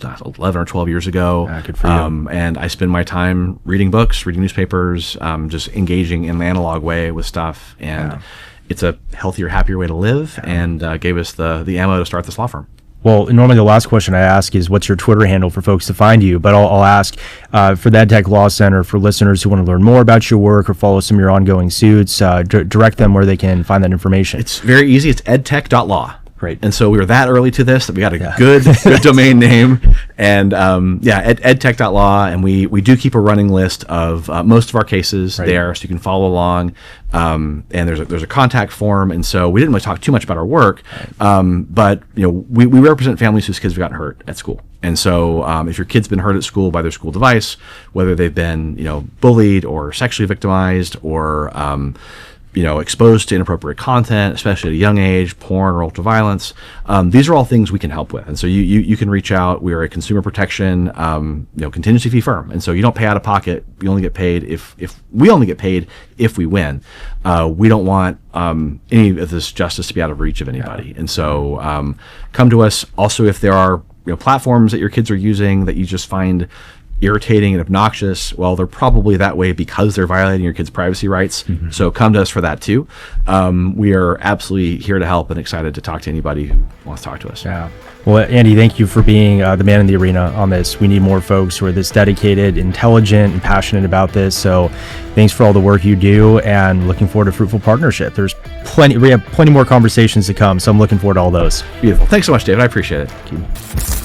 11 or 12 years ago. Good for you. And I spend my time reading books, reading newspapers, just engaging in the analog way with stuff. And it's a healthier, happier way to live, and gave us the ammo to start this law firm. Well, normally the last question I ask is, what's your Twitter handle for folks to find you? But I'll ask for the EdTech Law Center, for listeners who want to learn more about your work or follow some of your ongoing suits, direct them where they can find that information. It's very easy. It's edtech.law. Great. And so we were that early to this that we got a good domain name. And edtech.law. And we do keep a running list of most of our cases there, so you can follow along. And there's a contact form. And so we didn't really talk too much about our work. But we represent families whose kids have gotten hurt at school. And so if your kid's been hurt at school by their school device, whether they've been bullied or sexually victimized or exposed to inappropriate content, especially at a young age, porn or ultraviolence. These are all things we can help with. And so you can reach out. We are a consumer protection, contingency fee firm. And so you don't pay out of pocket. We only get paid if we win. We don't want any of this justice to be out of reach of anybody. And so come to us. Also, if there are platforms that your kids are using that you just find irritating and obnoxious, well, they're probably that way because they're violating your kids' privacy rights. So come to us for that too. We are absolutely here to help and excited to talk to anybody who wants to talk to us. Yeah. Well, Andy, thank you for being the man in the arena on this. We need more folks who are this dedicated, intelligent, and passionate about this. So thanks for all the work you do, and looking forward to fruitful partnership. We have plenty more conversations to come, so I'm looking forward to all those. Beautiful. Thanks so much, David. I appreciate it. Thank you.